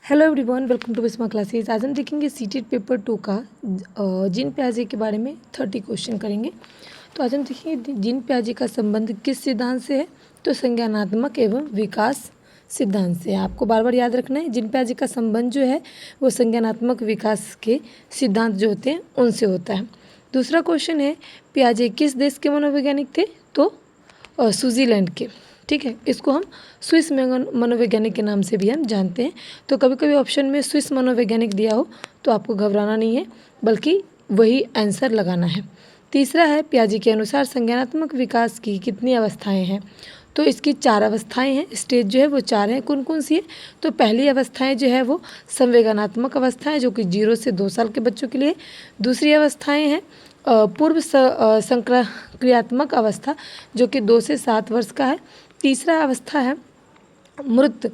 Hello everyone, welcome to Bisma classes. आज हम देखेंगे सीटेट पेपर 2 का जीन पियाजे के बारे में 30 क्वेश्चन करेंगे। तो आज हम देखेंगे जीन पियाजे का संबंध किस सिद्धांत से है। तो संज्ञानात्मक एवं विकास सिद्धांत से। आपको बार बार याद रखना है, जीन पियाजे का संबंध जो है वो संज्ञानात्मक विकास के सिद्धांत जो होते हैं उनसे होता है। दूसरा क्वेश्चन है, पियाजे किस देश के मनोवैज्ञानिक थे। तो स्विट्जरलैंड के। ठीक है, इसको हम स्विस मनोवैज्ञानिक के नाम से भी हम जानते हैं। तो कभी कभी ऑप्शन में स्विस मनोवैज्ञानिक दिया हो तो आपको घबराना नहीं है, बल्कि वही आंसर लगाना है। तीसरा है, पियाजे के अनुसार संज्ञानात्मक विकास की कितनी अवस्थाएं हैं। तो इसकी 4 अवस्थाएं हैं। स्टेज जो है वो 4 हैं। कौन कौन सी है। तो पहली अवस्थाएं जो है वो संवेगानात्मक अवस्थाएं, जो कि 0 से 2 साल के बच्चों के लिए। दूसरी अवस्थाएं हैं पूर्व संक्रियात्मक अवस्था, जो कि 2 से 7 वर्ष का है। तीसरा अवस्था है मृत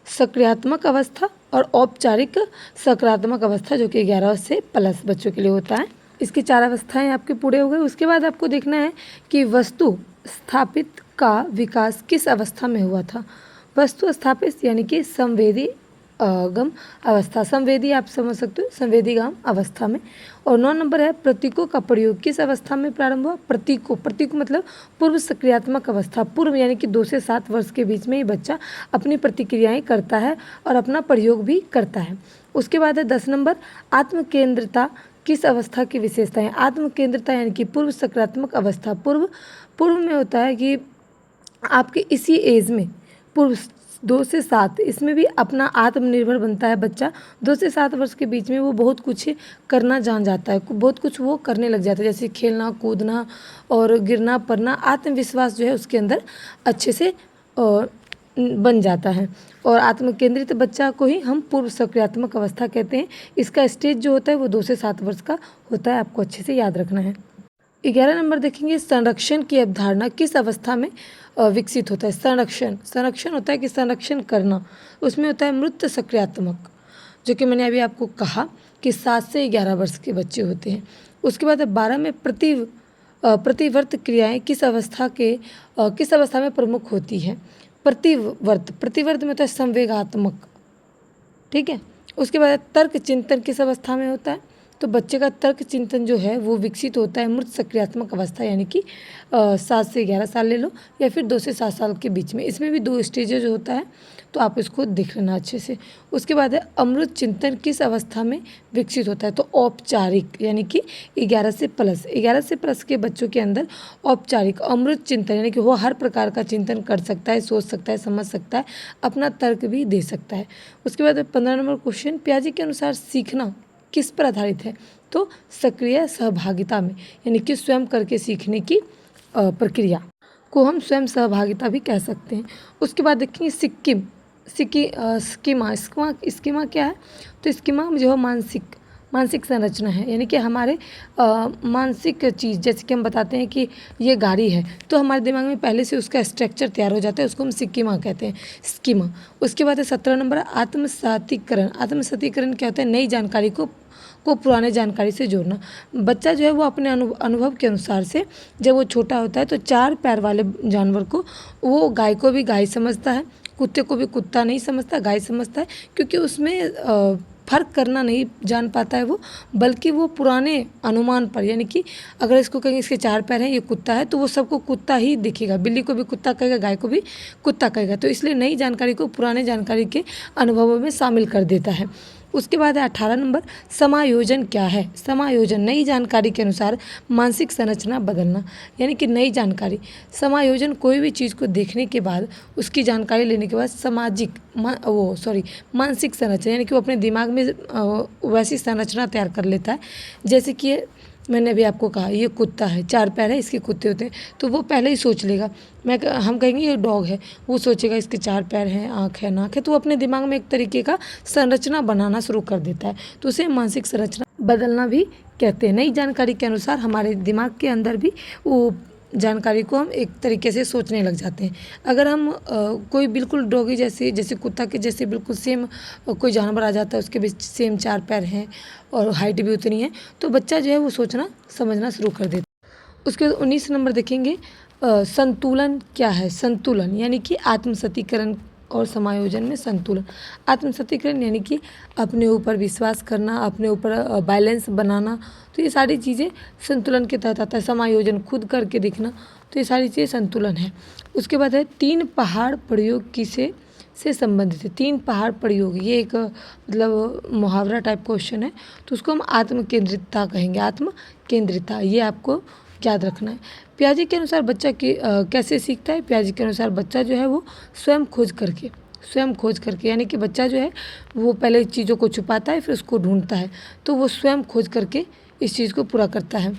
सक्रियात्मक अवस्था, और औपचारिक सकारात्मक अवस्था, जो कि 11 से प्लस बच्चों के लिए होता है। इसकी 4 अवस्थाएं आपके पूरे हो गए। उसके बाद आपको देखना है कि वस्तु स्थापित का विकास किस अवस्था में हुआ था। वस्तु स्थापित यानी कि संवेदी गम अवस्था। संवेदी आप समझ सकते हो, संवेदीगाम अवस्था में। और 9 नंबर है, प्रतीकों का प्रयोग किस अवस्था में प्रारंभ हुआ। प्रतीकों मतलब पूर्व सक्रियात्मक अवस्था। पूर्व यानी कि 2 से 7 वर्ष के बीच में ही बच्चा अपनी प्रतिक्रियाएं करता है और अपना प्रयोग भी करता है। उसके बाद है 10 नंबर, आत्मकेंद्रिता किस अवस्था की विशेषता है। आत्मकेंद्रिता यानी कि पूर्व सकारात्मक अवस्था। पूर्व में होता है कि आपके इसी एज में पूर्व 2 से 7, इसमें भी अपना आत्मनिर्भर बनता है बच्चा। 2 से 7 वर्ष के बीच में वो बहुत कुछ करना जान जाता है, बहुत कुछ वो करने लग जाता है, जैसे खेलना कूदना और गिरना पड़ना। आत्मविश्वास जो है उसके अंदर अच्छे से बन जाता है। और आत्मकेंद्रित बच्चा को ही हम पूर्व सक्रियात्मक अवस्था कहते हैं। इसका स्टेज जो होता है वो 2 से 7 वर्ष का होता है, आपको अच्छे से याद रखना है। 11 नंबर देखेंगे, संरक्षण की अवधारणा किस अवस्था में विकसित होता है। संरक्षण होता है कि संरक्षण करना, उसमें होता है मृत सक्रियात्मक, जो कि मैंने अभी आपको कहा कि 7 से 11 वर्ष के बच्चे होते हैं। उसके बाद 12 में प्रतिवर्त क्रियाएं किस अवस्था में प्रमुख होती है। प्रतिवर्त में होता है संवेगात्मक। ठीक है। उसके बाद तर्क चिंतन किस अवस्था में होता है। तो बच्चे का तर्क चिंतन जो है वो विकसित होता है मृत सक्रियात्मक अवस्था, यानी कि 7 से 11 साल ले लो, या फिर 2 से 7 साल के बीच में। इसमें भी 2 स्टेजेज होता है, तो आप इसको देख लेना अच्छे से। उसके बाद है अमृत चिंतन किस अवस्था में विकसित होता है। तो औपचारिक यानी कि 11 से प्लस के बच्चों के अंदर औपचारिक अमृत चिंतन, यानी कि वो हर प्रकार का चिंतन कर सकता है, सोच सकता है, समझ सकता है, अपना तर्क भी दे सकता है। उसके बाद 15 नंबर क्वेश्चन, पियाजे के अनुसार सीखना किस पर आधारित है। तो सक्रिय सहभागिता में, यानी कि स्वयं करके सीखने की प्रक्रिया को हम स्वयं सहभागिता भी कह सकते हैं। उसके बाद देखेंगे स्कीमा क्या है। तो स्कीमा जो है मानसिक संरचना है, यानी कि हमारे मानसिक चीज़, जैसे कि हम बताते हैं कि ये गाड़ी है, तो हमारे दिमाग में पहले से उसका स्ट्रक्चर तैयार हो जाता है, उसको हम स्कीमा कहते हैं, स्कीमा। उसके बाद 17 नंबर आत्मसातीकरण क्या होता है। नई जानकारी को पुराने जानकारी से जोड़ना। बच्चा जो है वो अपने अनुभव के अनुसार से, जब वो छोटा होता है तो 4 पैर वाले जानवर को, वो गाय को भी गाय समझता है, कुत्ते को भी कुत्ता नहीं समझता, गाय समझता है, क्योंकि उसमें फ़र्क करना नहीं जान पाता है वो, बल्कि वो पुराने अनुमान पर, यानी कि अगर इसको कहेंगे इसके 4 पैर हैं, ये कुत्ता है, तो वो सबको कुत्ता ही दिखेगा, बिल्ली को भी कुत्ता कहेगा, गाय को भी कुत्ता कहेगा। तो इसलिए नई जानकारी को पुराने जानकारी के अनुभवों में शामिल कर देता है। उसके बाद है 18 नंबर, समायोजन क्या है। समायोजन नई जानकारी के अनुसार मानसिक संरचना बदलना, यानी कि नई जानकारी। समायोजन कोई भी चीज़ को देखने के बाद, उसकी जानकारी लेने के बाद मानसिक संरचना, यानी कि वो अपने दिमाग में वैसी संरचना तैयार कर लेता है। जैसे कि मैंने अभी आपको कहा ये कुत्ता है, 4 पैर है, इसके कुत्ते होते हैं, तो वो पहले ही सोच लेगा। हम कहेंगे ये डॉग है, वो सोचेगा इसके 4 पैर हैं, आँख है, नाक है, तो वो अपने दिमाग में एक तरीके का संरचना बनाना शुरू कर देता है। तो उसे मानसिक संरचना बदलना भी कहते हैं। नई जानकारी के अनुसार हमारे दिमाग के अंदर भी वो जानकारी को हम एक तरीके से सोचने लग जाते हैं। अगर हम कोई बिल्कुल डॉगी जैसे कुत्ता के जैसे बिल्कुल सेम कोई जानवर आ जाता है, उसके भी सेम 4 पैर हैं और हाइट भी उतनी है, तो बच्चा जो है वो सोचना समझना शुरू कर देता है। उसके बाद 19 नंबर देखेंगे, संतुलन क्या है। संतुलन यानी कि आत्मसतीकरण और समायोजन में संतुलन। आत्मसत्तीकरण यानी कि अपने ऊपर विश्वास करना, अपने ऊपर बैलेंस बनाना, तो ये सारी चीज़ें संतुलन के तहत आता है। समायोजन खुद करके दिखना, तो ये सारी चीज़ें संतुलन है। उसके बाद है 3 पहाड़ प्रयोग किसे से संबंधित है। 3 पहाड़ प्रयोग, ये एक मतलब मुहावरा टाइप क्वेश्चन है, तो उसको हम आत्मकेंद्रितता कहेंगे। आत्मकेंद्रितता, ये आपको याद रखना है। पियाजे के अनुसार बच्चा कैसे सीखता है? पियाजे के अनुसार बच्चा जो है वो स्वयं खोज करके यानी कि बच्चा जो है वो पहले चीज़ों को छुपाता है, फिर उसको ढूंढता है, तो वो स्वयं खोज करके इस चीज़ को पूरा करता है।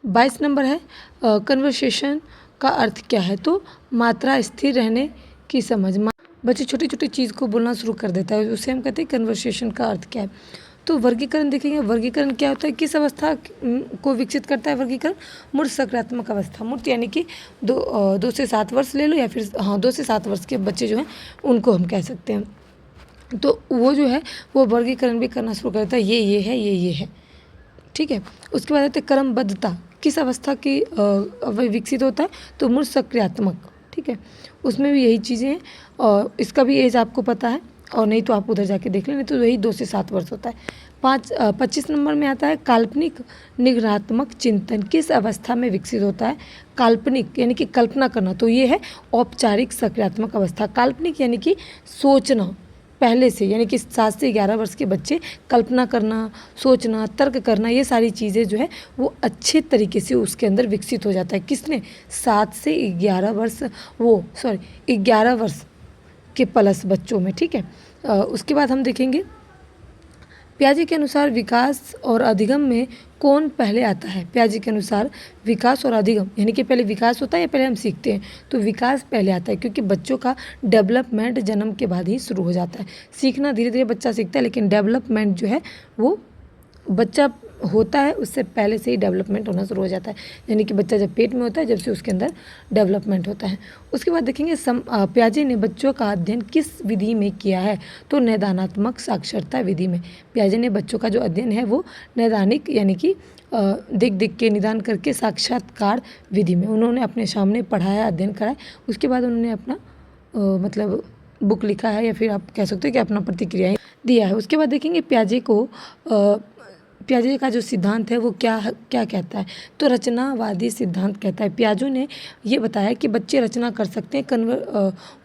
22 नंबर है कन्वर्सेशन का अर्थ क्या है? तो मात्रा स्थिर रहने की समझ। बच्चे छोटी छोटी चीज़ को बोलना शुरू कर देता है, उसे हम कहते हैं कन्वर्सेशन का अर्थ क्या है। तो वर्गीकरण देखेंगे, वर्गीकरण क्या होता है, किस अवस्था को विकसित करता है वर्गीकरण? मूर्त सकारात्मक अवस्था। मूर्त यानी कि 2 से 7 वर्ष ले लो, या फिर 2 से 7 वर्ष के बच्चे जो हैं उनको हम कह सकते हैं। तो वो जो है वो वर्गीकरण भी करना शुरू करता है, ये है, ये है, ठीक है। उसके बाद आते हैं क्रमबद्धता, किस अवस्था की विकसित होता है? तो मूर्त सक्रियात्मक, ठीक है। उसमें भी यही चीज़ें हैं, और इसका भी एज आपको पता है, और नहीं तो आप उधर जाके देख लें, नहीं तो वही 2 से 7 वर्ष होता है। 25 नंबर में आता है काल्पनिक निग्रहात्मक चिंतन, किस अवस्था में विकसित होता है? काल्पनिक यानी कि कल्पना करना, तो ये है औपचारिक सक्रियात्मक अवस्था। काल्पनिक यानी कि सोचना पहले से, यानी कि 7 से 11 वर्ष के बच्चे कल्पना करना, सोचना, तर्क करना, ये सारी चीज़ें जो है वो अच्छे तरीके से उसके अंदर विकसित हो जाता है। किसने? 7 से 11 वर्ष, 11 वर्ष के प्लस बच्चों में, ठीक है। उसके बाद हम देखेंगे पियाजे के अनुसार विकास और अधिगम में कौन पहले आता है? पियाजे के अनुसार विकास और अधिगम यानी कि पहले विकास होता है या पहले हम सीखते हैं? तो विकास पहले आता है, क्योंकि बच्चों का डेवलपमेंट जन्म के बाद ही शुरू हो जाता है। सीखना धीरे धीरे बच्चा सीखता है, लेकिन डेवलपमेंट जो है वो बच्चा होता है उससे पहले से ही डेवलपमेंट होना शुरू हो जाता है, यानी कि बच्चा जब पेट में होता है जब से उसके अंदर डेवलपमेंट होता है। उसके बाद देखेंगे पियाजे ने बच्चों का अध्ययन किस विधि में किया है? तो नैदानात्मक साक्षरता विधि में। पियाजे ने बच्चों का जो अध्ययन है वो नैदानिक यानी कि देख के निदान करके साक्षात्कार विधि में उन्होंने अपने सामने पढ़ाया, अध्ययन कराया, उसके बाद उन्होंने अपना मतलब बुक लिखा है, या फिर आप कह सकते हो कि अपना प्रतिक्रियाएं दिया है। उसके बाद देखेंगे पियाजे का जो सिद्धांत है वो क्या कहता है? तो रचनावादी सिद्धांत कहता है। पियाजे ने ये बताया कि बच्चे रचना कर सकते हैं,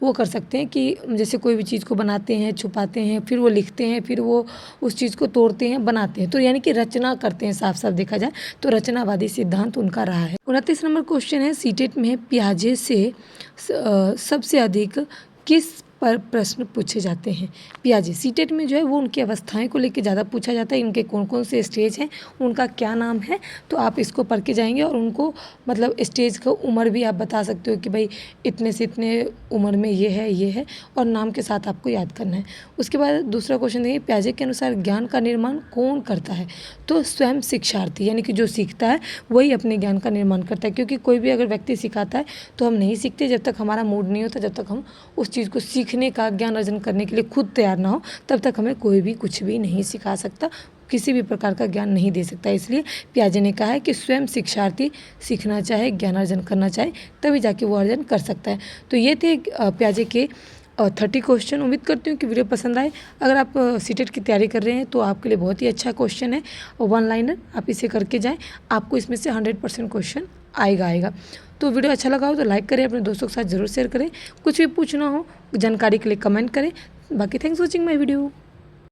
वो कर सकते हैं कि जैसे कोई भी चीज़ को बनाते हैं, छुपाते हैं, फिर वो लिखते हैं, फिर वो उस चीज़ को तोड़ते हैं, बनाते हैं, तो यानी कि रचना करते हैं। साफ साफ देखा जाए तो रचनावादी सिद्धांत उनका रहा है। 29 नंबर क्वेश्चन है सीटेट में पियाजे से सबसे अधिक किस पर प्रश्न पूछे जाते हैं? पियाजे सीटेट में जो है वो उनकी अवस्थाएं को लेकर ज़्यादा पूछा जाता है। इनके कौन कौन से स्टेज हैं, उनका क्या नाम है, तो आप इसको पढ़ के जाएंगे, और उनको मतलब स्टेज का उम्र भी आप बता सकते हो कि भाई इतने से इतने उम्र में ये है, और नाम के साथ आपको याद करना है। उसके बाद दूसरा क्वेश्चन देखिए, पियाजे के अनुसार ज्ञान का निर्माण कौन करता है? तो स्वयं शिक्षार्थी, यानी कि जो सीखता है वही अपने ज्ञान का निर्माण करता है, क्योंकि कोई भी अगर व्यक्ति सिखाता है तो हम नहीं सीखते जब तक हमारा मूड नहीं होता, जब तक हम उस चीज़ को सीखने का, ज्ञान अर्जन करने के लिए खुद तैयार ना हो, तब तक हमें कोई भी कुछ भी नहीं सिखा सकता, किसी भी प्रकार का ज्ञान नहीं दे सकता। इसलिए पियाजे ने कहा है कि स्वयं शिक्षार्थी सीखना चाहे, ज्ञान अर्जन करना चाहे, तभी जाके वो अर्जन कर सकता है। तो ये थे पियाजे के 30 क्वेश्चन। उम्मीद करती हूँ कि वीडियो पसंद आए। अगर आप सीटेट की तैयारी कर रहे हैं तो आपके लिए बहुत ही अच्छा क्वेश्चन है, 1 लाइनर, आप इसे करके जाएँ, आपको इसमें से 100% क्वेश्चन आएगा। तो वीडियो अच्छा लगा हो तो लाइक करें, अपने दोस्तों के साथ ज़रूर शेयर करें, कुछ भी पूछना हो जानकारी के लिए कमेंट करें। बाकी thanks for watching my video.